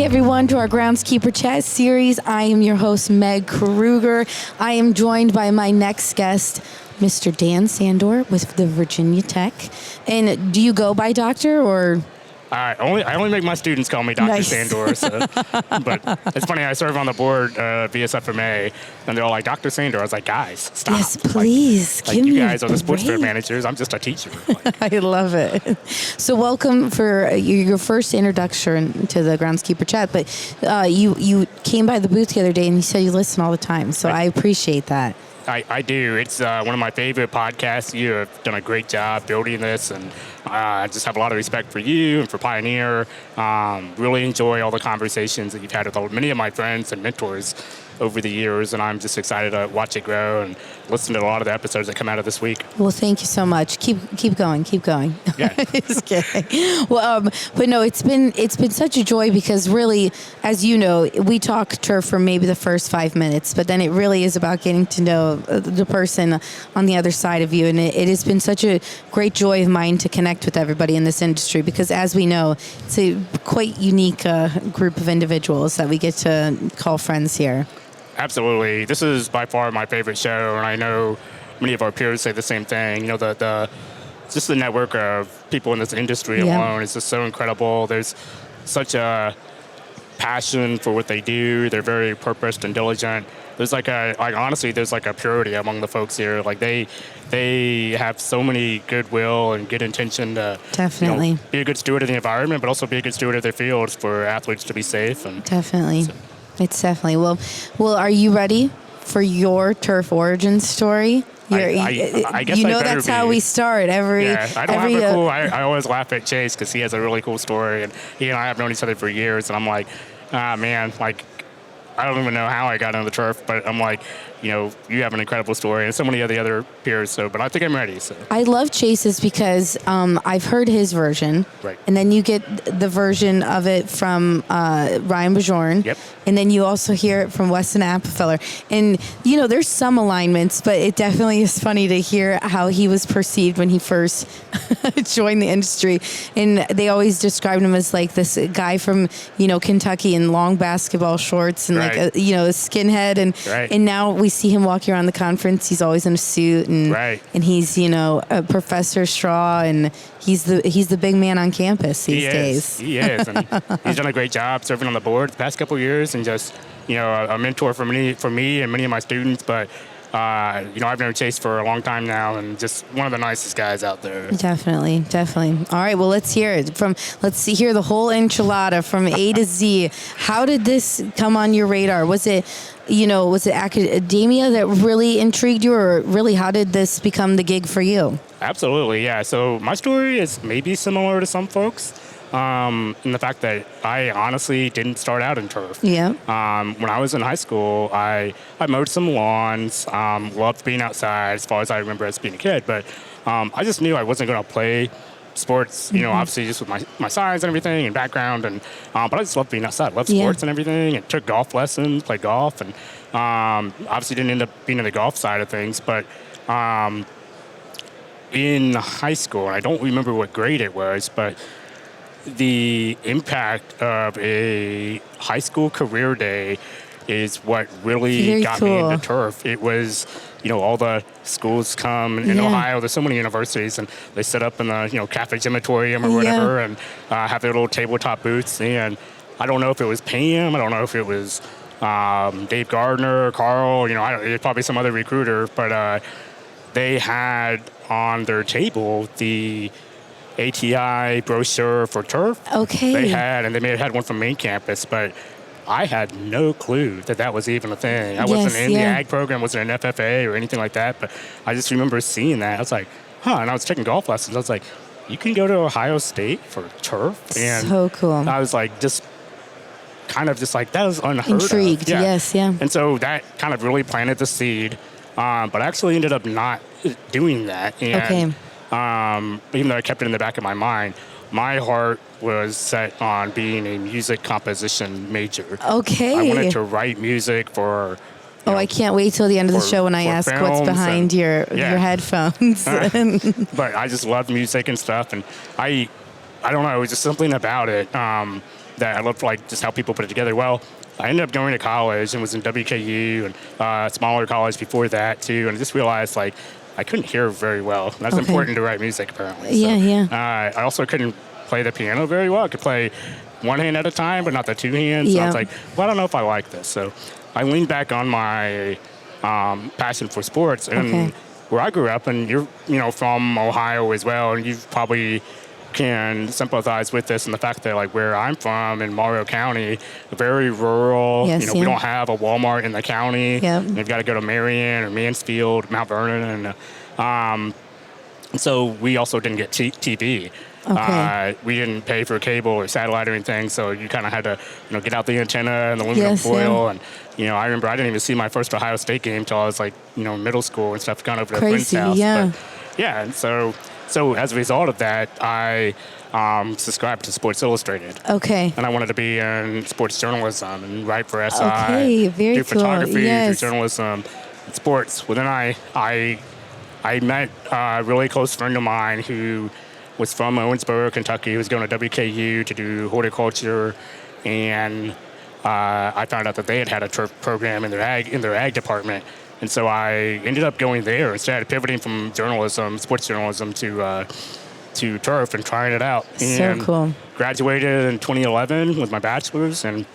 everyone, to our Groundskeeper Chat series. I am your host, Meg Kruger. I am joined by my next guest, Mr. Dan Sandor with the Virginia Tech. And do you go by doctor or? I only make my students call me Dr. Nice. Sandor. So, but it's funny, I serve on the board VSFMA, and they're all like, Dr. Sandor. I was like, guys, stop. Yes, please. Like you guys are the sports fair managers. I'm just a teacher. I love it. So welcome for your first introduction to the Groundskeeper Chat. But you came by the booth the other day and you said you listen all the time. So I appreciate that. I do. It's one of my favorite podcasts. You have done a great job building this, and I just have a lot of respect for you and for Pioneer. Really enjoy all the conversations that you've had with many of my friends and mentors over the years, and I'm just excited to watch it grow and listen to a lot of the episodes that come out of this week. Well, thank you so much. Keep going. Yeah. Just kidding. Well, but no, it's been such a joy because really, as you know, we talk turf for maybe the first 5 minutes, but then it really is about getting to know the person on the other side of you, and it has been such a great joy of mine to connect with everybody in this industry because, as we know, it's a quite unique group of individuals that we get to call friends here. Absolutely. This is by far my favorite show, and I know many of our peers say the same thing. You know, just the network of people in this industry alone is just so incredible. There's such a passion for what they do. They're very purposed and diligent. There's honestly, there's like a purity among the folks here. Like they have so many goodwill and good intention to definitely be a good steward of the environment, but also be a good steward of their fields for athletes to be safe. And definitely. It's definitely. Well, are you ready for your turf origin story? I guess that's how we start every. Yeah, I don't have a cool. I always laugh at Chase because he has a really cool story, and he and I have known each other for years. And I'm like, man, like I don't even know how I got into the turf, but I'm like, you have an incredible story, and so many of the other peers. But I think I'm ready. So I love Chase's because I've heard his version, right, and then you get the version of it from Ryan Bajorn, yep, and then you also hear it from Weston Apfeller. And there's some alignments, but it definitely is funny to hear how he was perceived when he first joined the industry. And they always described him as like this guy from Kentucky in long basketball shorts and right, like a skinhead, and now we see him walking around the conference. He's always in a suit, and right, and he's a Professor Straw, and he's the big man on campus these days. He is, and he's done a great job serving on the board the past couple of years, and just a mentor for me and many of my students. But I've known Chase for a long time now, and just one of the nicest guys out there. Definitely. All right, well, let's hear it. Let's hear the whole enchilada from A to Z. How did this come on your radar? Was it academia that really intrigued you, or really how did this become the gig for you? Absolutely, yeah. So my story is maybe similar to some folks. In the fact that I honestly didn't start out in turf. Yeah. When I was in high school, I mowed some lawns, loved being outside as far as I remember as being a kid, but I just knew I wasn't going to play sports, obviously just with my size and everything and background, and but I just loved being outside, loved sports and everything, and took golf lessons, played golf, and obviously didn't end up being in the golf side of things, but in high school, and I don't remember what grade it was, but the impact of a high school career day is what really got me into turf. It was, all the schools come in Ohio. There's so many universities, and they set up in the, Cafe Gymnatorium or whatever, and have their little tabletop booths. And I don't know if it was Pam. I don't know if it was Dave Gardner, Carl. It's probably some other recruiter, but they had on their table the ATI brochure for turf. Okay. They may have had one from main campus, but I had no clue that was even a thing. I wasn't in the ag program, wasn't an FFA or anything like that, but I just remember seeing that. I was like, and I was taking golf lessons. I was like, you can go to Ohio State for turf? And so cool. I was like, that was unheard Intrigued, of. Yeah. Yes, yeah. And so that kind of really planted the seed, but I actually ended up not doing that. And, even though I kept it in the back of my mind, my heart was set on being a music composition major. Okay. I wanted to write music for... I can't wait till the end of the show when I ask what's behind your headphones. But I just loved music and stuff, and I don't know, it was just something about it. that I loved like just how people put it together. Well, I ended up going to college and was in WKU and smaller college before that too, and I just realized like I couldn't hear very well. And that's important to write music apparently. I also couldn't play the piano very well. I could play one hand at a time, but not the two hands. So I was like, well, I don't know if I like this. So I leaned back on my passion for sports and where I grew up, and you're from Ohio as well, and you probably can sympathize with this and the fact that like where I'm from in Morrow County, very rural. We don't have a Walmart in the county. You've got to go to Marion or Mansfield, Mount Vernon, and so we also didn't get TV. We didn't pay for cable or satellite or anything, so you kind of had to, get out the antenna and the aluminum foil. And I remember I didn't even see my first Ohio State game until I was like, middle school and stuff, gone over to a friend's house. And so as a result of that, I subscribed to Sports Illustrated. And I wanted to be in sports journalism and write for SI, do photography, do journalism, and sports. Well, then I met a really close friend of mine who was from Owensboro, Kentucky. He was going to WKU to do horticulture, and I found out that they had a turf program in their ag department, and so I ended up going there instead, pivoting from journalism, sports journalism, to turf and trying it out. So cool. Graduated in 2011 with my bachelor's, and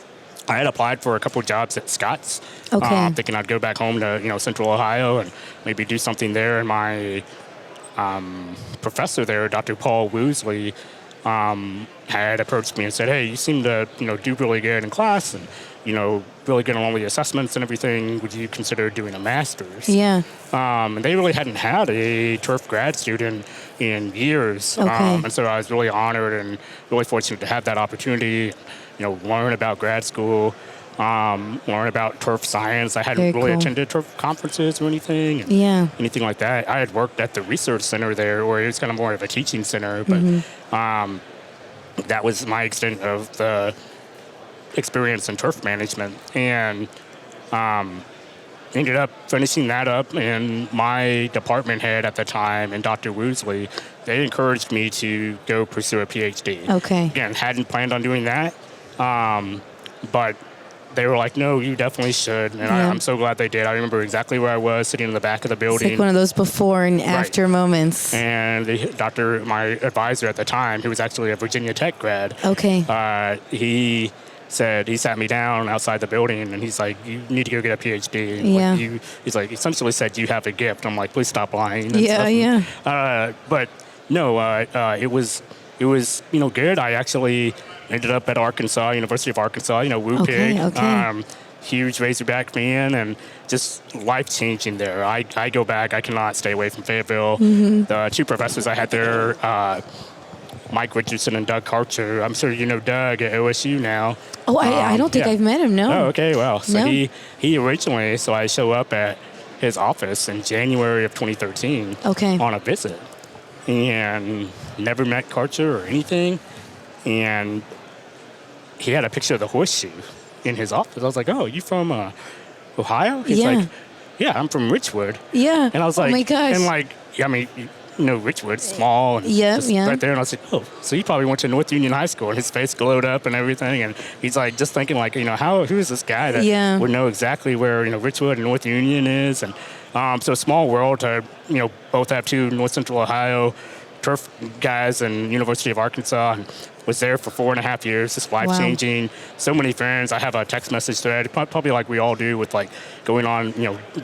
I had applied for a couple of jobs at Scott's, thinking I'd go back home to Central Ohio and maybe do something there. And my professor there, Dr. Paul Woosley, had approached me and said, "Hey, you seem to do really good in class and really good on all the assessments and everything. Would you consider doing a master's?" And they really hadn't had a turf grad student in years, and so I was really honored and really fortunate to have that opportunity. Learn about grad school, learn about turf science. I hadn't really attended turf conferences or anything, anything like that. I had worked at the research center there, or it was kind of more of a teaching center, but that was my extent of the experience in turf management, and ended up finishing that up. And my department head at the time, and Dr. Woosley, they encouraged me to go pursue a PhD. Again, hadn't planned on doing that, but they were like, "No, you definitely should." And I'm so glad they did. I remember exactly where I was, sitting in the back of the building. It's like one of those before and after moments. And my advisor at the time, who was actually a Virginia Tech grad, he sat me down outside the building, and he's like, "You need to go get a PhD." And he's like, essentially said, "You have a gift." I'm like, "Please stop lying." But no, it was good. I actually ended up at University of Arkansas, Woo Pig. Huge Razorback fan, and just life-changing there. I go back. I cannot stay away from Fayetteville. The two professors I had there, Mike Richardson and Doug Karcher. I'm sure you know Doug at OSU now. I don't think I've met him, no. Oh, okay, well, so he originally, so I show up at his office in January of 2013 on a visit, and never met Karcher or anything, and he had a picture of the horseshoe in his office. I was like, "Oh, you from Ohio?" He's like, "Yeah, I'm from Richwood." And I was like, "Oh my gosh!" And like, I mean, Richwood, small, and right there. And I was like, "Oh, so you probably went to North Union High School." And his face glowed up and everything. And he's like, just thinking like, who is this guy that would know exactly where Richwood and North Union is? And so a small world to both have two North Central Ohio turf guys and University of Arkansas, and was there for 4.5 years. Just life-changing. So many friends. I have a text message thread, probably like we all do, with like going on,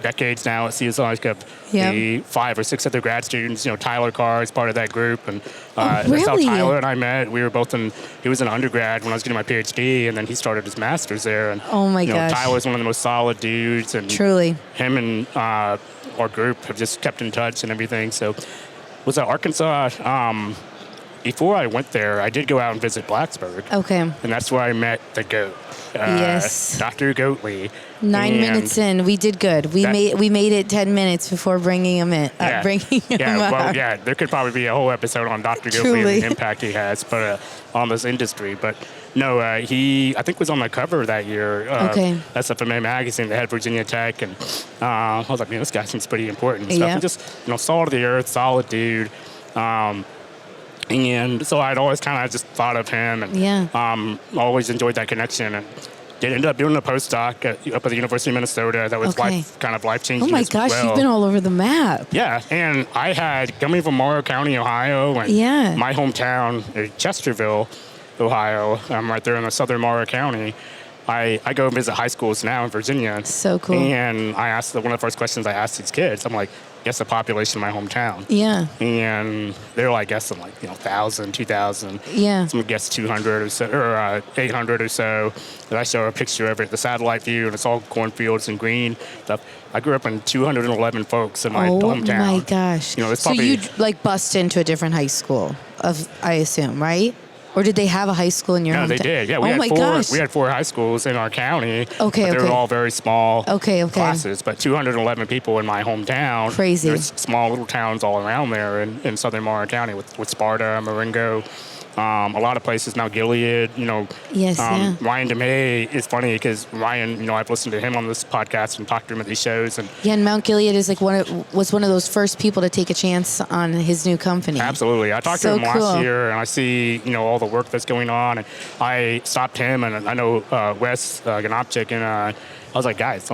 decades now at CSI Cup. The 5 or 6 other grad students, Tyler Carr is part of that group. And that's how Tyler and I met. We were both he was an undergrad when I was getting my PhD, and then he started his master's there. And oh my gosh. Tyler's one of the most solid dudes. And truly. Him and our group have just kept in touch and everything. So was at Arkansas. Before I went there, I did go out and visit Blacksburg. And that's where I met the GOAT. Dr. Goatley. 9 minutes in, we did good. We made it 10 minutes before bringing him in. There could probably be a whole episode on Dr. Goatley and the impact he has, but on this industry. But no, he I think was on the cover that year. SFMA magazine. They had Virginia Tech, and I was like, man, this guy seems pretty important and stuff. And just salt of the earth, solid dude. And so I'd always kind of just thought of him and always enjoyed that connection. And did end up doing a postdoc up at the University of Minnesota. That was life-changing. Oh my gosh, you've been all over the map. Yeah, and I had, coming from Morrow County, Ohio, and my hometown, Chesterville, Ohio, right there in the southern Morrow County, I go visit high schools now in Virginia. So cool. And I asked, one of the first questions I asked these kids, I'm like, guess the population of my hometown. Yeah. And they're like guessing 1,000, 2,000. Yeah. Some guess 200 or so, or 800 or so. And I show a picture of it, the satellite view, and it's all cornfields and green stuff. I grew up in 211 folks in my hometown. Oh my gosh. It's so you bust into a different high school, I assume, right? Or did they have a high school in your hometown? No, they did. Yeah, we had 4 high schools in our county. Okay, but they were all very small classes. But 211 people in my hometown. Crazy. There's small little towns all around there in southern Morrow County with Sparta, Marengo, a lot of places now, Gilead, Yes, Ryan DeMay is funny because Ryan, I've listened to him on this podcast and talked to him at these shows. And Mount Gilead is was one of those first people to take a chance on his new company. Absolutely. I talked to him last year, and I see, all the work that's going on. And I stopped him, and I know Wes Ganopchik, and I was like, guys,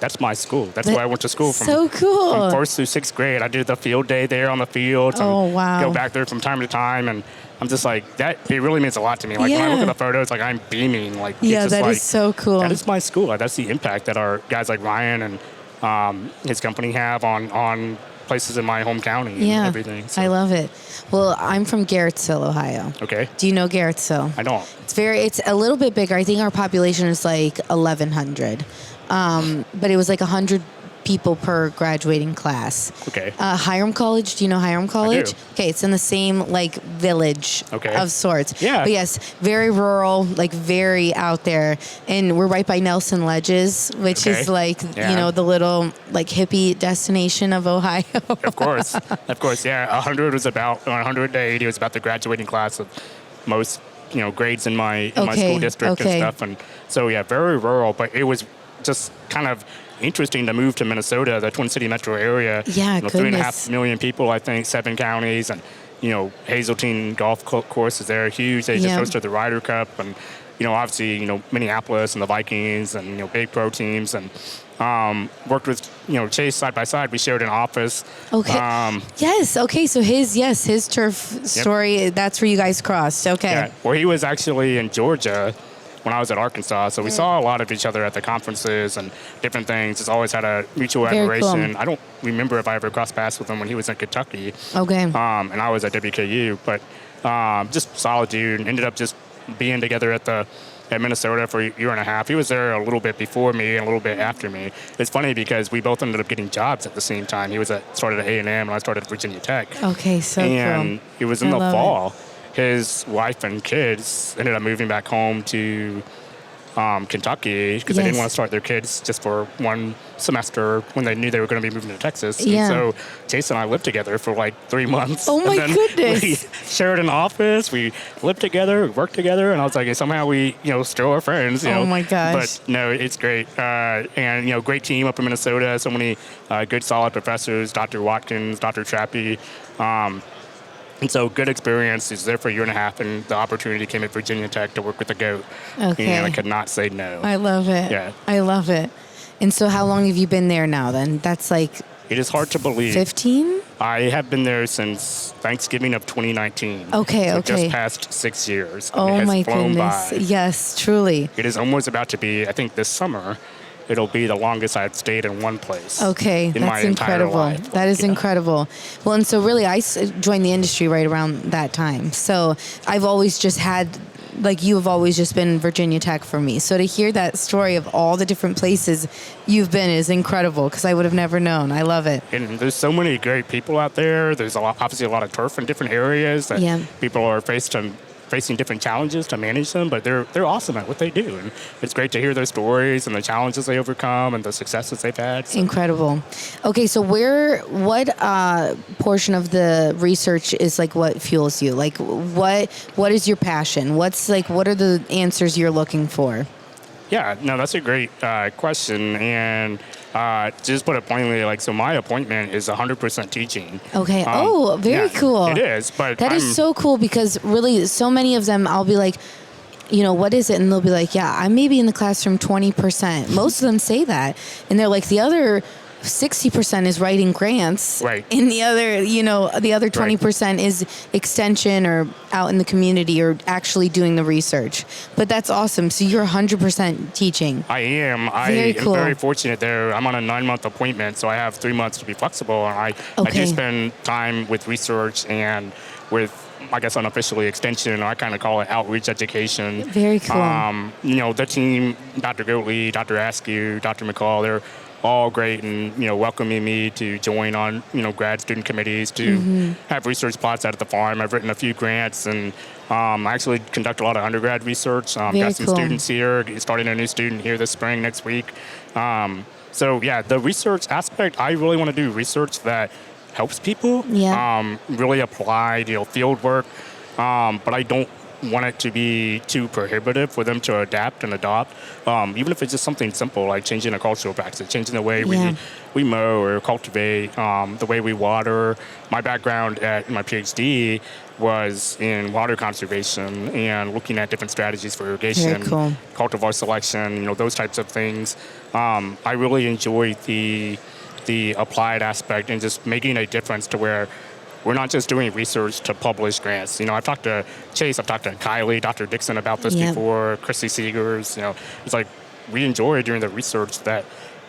that's my school. That's where I went to school from. So cool. From 1st through 6th grade. I did the field day there on the fields. And go back there from time to time. And I'm just like, that, it really means a lot to me. When I look at the photos, I'm beaming. That is so cool. That is my school. That's the impact that our guys like Ryan and his company have on places in my home county and everything. So. I love it. Well, I'm from Garrettsville, Ohio. Okay. Do you know Garrettsville? I don't. It's a little bit bigger. I think our population is 1,100. But it was 100 people per graduating class. Okay. Hiram College, do you know Hiram College? I do. Okay, it's in the same village of sorts. Yeah. But yes, very rural, very out there. And we're right by Nelson Ledges, which is the little hippie destination of Ohio. Of course, yeah. 100 to 80 was about the graduating class of most, grades in my school district and stuff. And so, yeah, very rural, but it was just kind of interesting to move to Minnesota, the Twin City metro area. Yeah, 3.5 million people, I think, 7 counties, and Hazeltine golf course is there, huge. They just hosted the Ryder Cup, and obviously Minneapolis and the Vikings, and big pro teams, and worked with Chase side by side. We shared an office. Okay. Yes. Okay. So his turf story. That's where you guys crossed. Okay. Yeah. Well, he was actually in Georgia when I was at Arkansas. So we saw a lot of each other at the conferences and different things. It's always had a mutual admiration. Cool. I don't remember if I ever crossed paths with him when he was in Kentucky. Okay. And I was at WKU, but just solid dude. Ended up just being together at Minnesota for a year and a half. He was there a little bit before me and a little bit after me. It's funny because we both ended up getting jobs at the same time. He started at A&M and I started at Virginia Tech. Okay, so and cool. It was in the fall. His wife and kids ended up moving back home to Kentucky because they didn't want to start their kids just for one semester when they knew they were going to be moving to Texas. Yeah. And so Jason and I lived together for 3 months. Oh my goodness. We shared an office. We lived together, worked together, and I was like, somehow we, still are friends. Oh my gosh. But no, it's great. And, great team up in Minnesota. So many good, solid professors, Dr. Watkins, Dr. Trappy. And so good experience. He was there for a year and a half, and the opportunity came at Virginia Tech to work with the GOAT. Okay. And I could not say no. I love it. Yeah. I love it. And so how long have you been there now then? That's It is hard to believe. 15? I have been there since Thanksgiving of 2019. Okay, so okay. just past 6 years. Oh, it has my flown goodness. by. Yes, truly. It is almost about to be, I think this summer, it'll be the longest I've stayed in one place. Okay, in that's my entire incredible. life. That is incredible. Well, and so really I joined the industry right around that time. So I've always just had, you have always just been Virginia Tech for me. So to hear that story of all the different places you've been is incredible because I would have never known. I love it. And there's so many great people out there. There's obviously a lot of turf in different areas that people are facing different challenges to manage them, but they're awesome at what they do. And it's great to hear their stories and the challenges they overcome and the successes they've had. So. Incredible. Okay, so what portion of the research is what fuels you? What is your passion? What are the answers you're looking for? Yeah, no, that's a great question. And just put it plainly, like, so my appointment is 100% teaching. Okay. Very cool. It is, but that is so cool because really, so many of them, I'll be like, what is it? And they'll be like, yeah, I may be in the classroom 20%. Most of them say that. And they're like, the other 60% is writing grants. Right. And the other, the other 20% is extension or out in the community or actually doing the research. But that's awesome. So you're 100% teaching. I am. Very cool. I'm very fortunate there. I'm on a 9-month appointment, so I have 3 months to be flexible. And I do spend time with research and with, I guess, unofficially extension. I kind of call it outreach education. Very cool. The team, Dr. Goatley, Dr. Askew, Dr. McCall, they're all great and, welcoming me to join on, grad student committees, to have research plots out at the farm. I've written a few grants and I actually conduct a lot of undergrad research. Got some students here, starting a new student here this spring, next week. The research aspect, I really want to do research that helps people, really applied, field work, but I don't want it to be too prohibitive for them to adapt and adopt, even if it's just something simple like changing a cultural practice, changing the way we mow or cultivate, the way we water. My background at my PhD was in water conservation and looking at different strategies for irrigation, cultivar selection, those types of things. I really enjoy the applied aspect and just making a difference to where we're not just doing research to publish grants. I've talked to Chase, I've talked to Kylie, Dr. Dixon about this before, Chrissy Seegers. It's like we enjoy doing the research that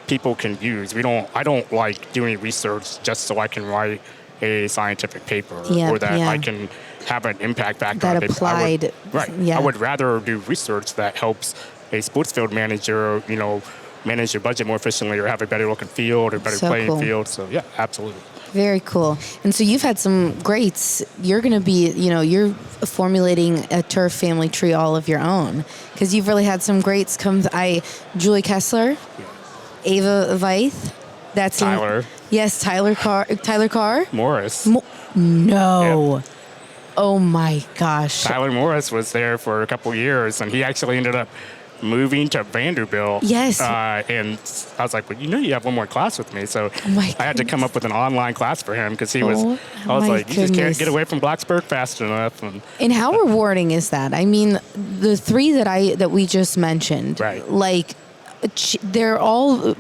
people can use. I don't like doing research just so I can write a scientific paper or that I can have an impact factor. That applied. I would rather do research that helps a sports field manager, manage your budget more efficiently or have a better looking field or better playing field. So yeah, absolutely. Very cool. And so you've had some greats. You're going to be, you're formulating a turf family tree all of your own because you've really had some greats come. Julie Kessler, Ava Veith. That's Tyler. Tyler Carr. Morris. No. Yep. Oh my gosh. Tyler Morris was there for a couple years and he actually ended up moving to Vanderbilt. Yes. And I was like, well, you have one more class with me. So I had to come up with an online class for him because he was, I was like, you just can't get away from Blacksburg fast enough. And how rewarding is that? I mean, the three that we just mentioned, like, they're all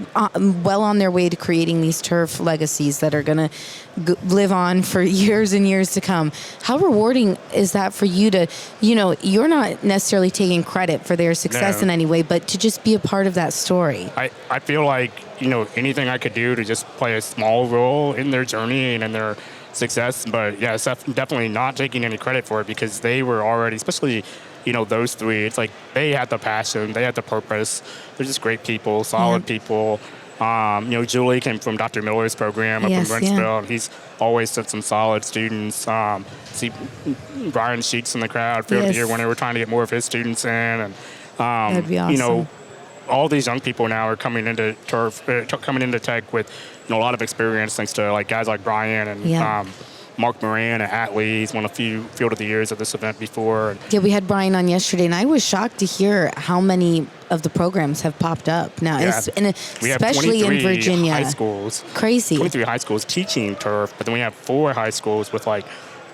well on their way to creating these turf legacies that are going to live on for years and years to come. How rewarding is that for you to, you're not necessarily taking credit for their success in any way, but to just be a part of that story? I feel like, anything I could do to just play a small role in their journey and in their success. But yeah, it's definitely not taking any credit for it because they were already, especially those three, it's like they had the passion, they had the purpose. They're just great people, solid people. Julie came from Dr. Miller's program up in Brentsville, and he's always sent some solid students. See Brian Sheets in the crowd field the year when they were trying to get more of his students in. And, that'd be awesome. All these young people now are coming into coming into tech with a lot of experience thanks to like guys like Brian and Mark Moran at Atlee. He's won a few Field of the Years at this event before. Yeah, we had Brian on yesterday, and I was shocked to hear how many of the programs have popped up now, especially in Virginia. High schools. Crazy. 23 high schools teaching turf, but then we have 4 high schools with like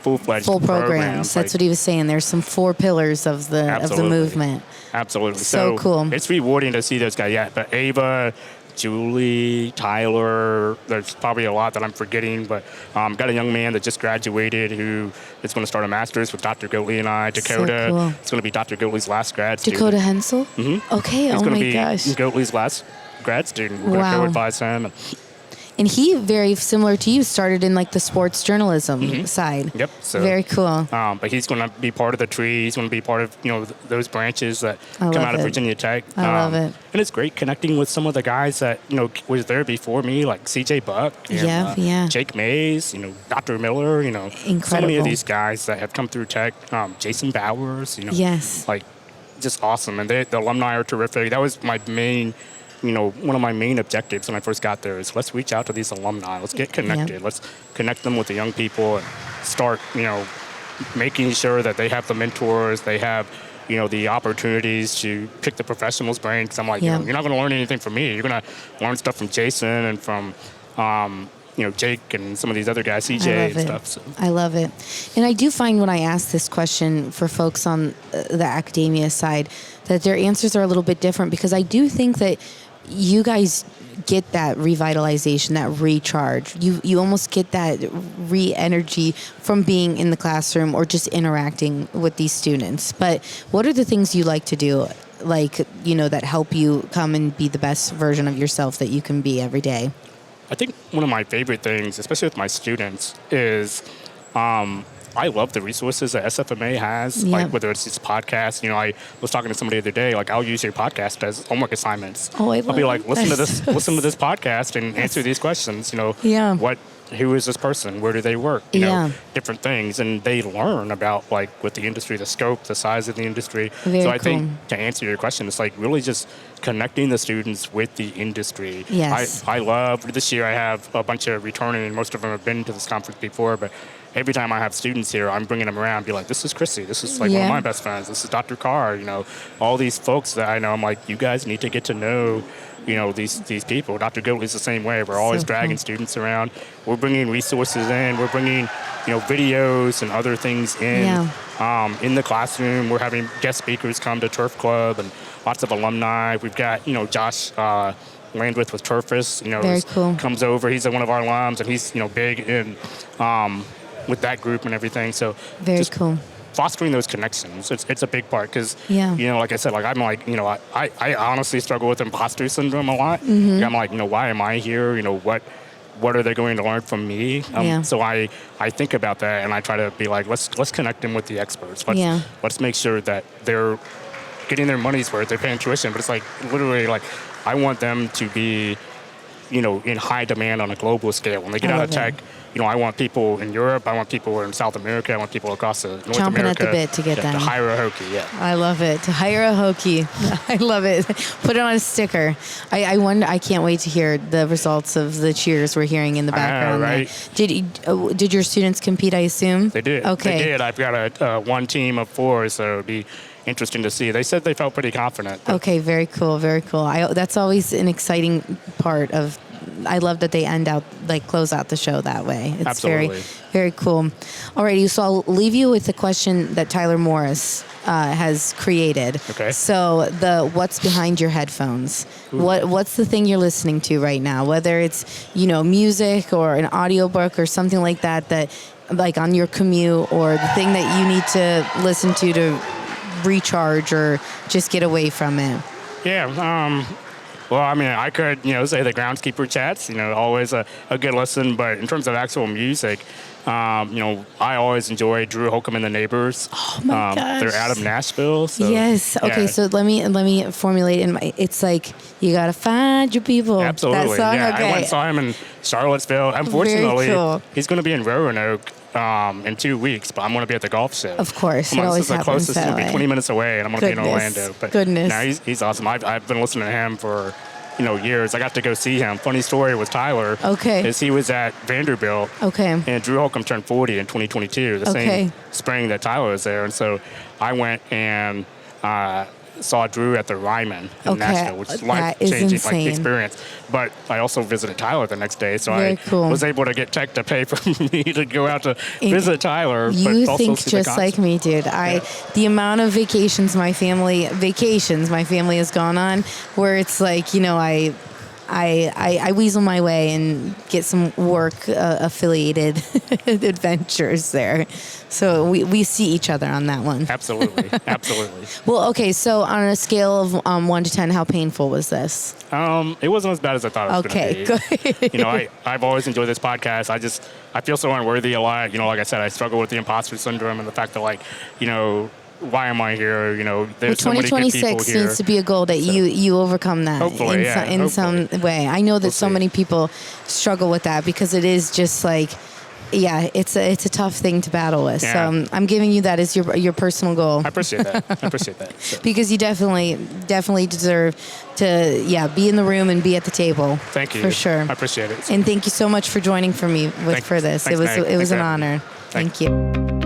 full-fledged programs. That's what he was saying. There's some 4 pillars of the movement. Absolutely. So cool. It's rewarding to see those guys. Yeah, but Ava, Julie, Tyler, there's probably a lot that I'm forgetting, but got a young man that just graduated who is going to start a master's with Dr. Goatley and I. Dakota, so cool. It's going to be Dr. Goatley's last grad student. Dakota Hensel? Mm-hmm. Okay, He's oh my gosh. He's Goatley's last grad student. We're going to co-advise him. And he, very similar to you, started in like the sports journalism side. Yep. So, very cool. But he's going to be part of the tree. He's going to be part of those branches that come out of Virginia Tech. I love it. And it's great connecting with some of the guys that was there before me, like CJ Buck, and, Jake Mays, Dr. Miller, Incredible. So many of these guys that have come through Tech. Jason Bowers, like just awesome. And the alumni are terrific. That was my main. One of my main objectives when I first got there is let's reach out to these alumni. Let's get connected. Yeah. Let's connect them with the young people and start, making sure that they have the mentors, they have, the opportunities to pick the professional's brain. Because I'm like, you're not going to learn anything from me. You're going to learn stuff from Jason and from, Jake and some of these other guys, CJ and stuff. So. I love it. And I do find when I ask this question for folks on the academia side that their answers are a little bit different, because I do think that you guys get that revitalization, that recharge. You almost get that re-energy from being in the classroom or just interacting with these students. But what are the things you like to do, that help you come and be the best version of yourself that you can be every day? I think one of my favorite things, especially with my students, is I love the resources that SFMA has, like whether it's these podcasts. I was talking to somebody the other day, like I'll use your podcast as homework assignments. Oh, I'll be like, listen to this podcast and answer these questions. Who is this person? Where do they work? Different things, and they learn about with the industry, the scope, the size of the industry. Very so I cool. think to answer your question, it's really just connecting the students with the industry. Yes. I love this year. I have a bunch of returning, and most of them have been to this conference before, but every time I have students here, I'm bringing them around and be like, this is Chrissy. This is one of my best friends. This is Dr. Carr. All these folks that I know. I'm like, you guys need to get to know, these people. Dr. Goatley's the same way. We're always dragging students around. We're bringing resources in. We're bringing, videos and other things in. In the classroom, we're having guest speakers come to Turf Club and lots of alumni. We've got, Josh Landwith with Turfus, Very cool. comes over. He's one of our alums, and he's, big in with that group and everything. So very cool. Fostering those connections, it's a big part, because like I said, I honestly struggle with imposter syndrome a lot. Mm-hmm. I'm like, why am I here? What are they going to learn from me? So I think about that, and I try to be like, let's connect them with the experts. Let's make sure that they're getting their money's worth. They're paying tuition, but it's literally I want them to be in high demand on a global scale. When they get out of tech, I want people in Europe, I want people in South America, I want people across North Chomping America. Chomping at the bit to get them. To hire a Hokie, I love it. To hire a Hokie. I love it. Put it on a sticker. I wonder. I can't wait to hear the results of the cheers we're hearing in the background. Right? Did your students compete, I assume? They did. Okay. They did. I've got a one team of 4, so it'd be interesting to see. They said they felt pretty confident. Okay, very cool, very cool. That's always an exciting part of. I love that they close out the show that way. It's Absolutely. very, very cool. Alrighty, so I'll leave you with the question that Tyler Morris has created. Okay. So what's behind your headphones? Ooh. What's the thing you're listening to right now? Whether it's music or an audiobook or something like that on your commute, or the thing that you need to listen to recharge or just get away from it. Yeah. Well, I could, say the Groundskeeper Chats, always a good listen. But in terms of actual music, I always enjoy Drew Holcomb and the Neighbors. Oh my gosh. They're out of Nashville. So, yes. Okay. So let me formulate it's you gotta find your people. Absolutely. That song? Yeah. Okay. I went and saw him in Charlottesville. Unfortunately, very cool. He's going to be in Roanoke in 2 weeks, but I'm going to be at the golf show. Of course, it always happens closest that will be way. 20 minutes away, and I'm going to be in Orlando. But Goodness. No, he's awesome. I've been listening to him for years. I got to go see him. Funny story with Tyler. Okay. Is he was at Vanderbilt. Okay. And Drew Holcomb turned 40 in 2022, the same spring that Tyler was there, and so I went and saw Drew at the Ryman in Nashville, which is life-changing experience. But I also visited Tyler the next day, so I was able to get tech to pay for me to go out to visit Tyler. You but also think see just like me, dude. The amount of vacations my family has gone on, where it's I weasel my way and get some work affiliated adventures there. So we see each other on that one. Absolutely. Absolutely. Well, okay. So on a scale of 1 to 10, how painful was this? It wasn't as bad as I thought it was going to be. Good. I've always enjoyed this podcast. I feel so unworthy a lot. Like I said, I struggle with the imposter syndrome and the fact that why am I here? There's so many good people here. 2026 needs to be a goal that you overcome that hopefully, in some way. I know that so many people struggle with that, because it is just it's a tough thing to battle with. Yeah. So I'm giving you that as your personal goal. I appreciate that. So. Because you definitely deserve to be in the room and be at the table. Thank you. For sure. I appreciate it. And thank you so much for joining for this. Thanks, It was an honor. Thank you.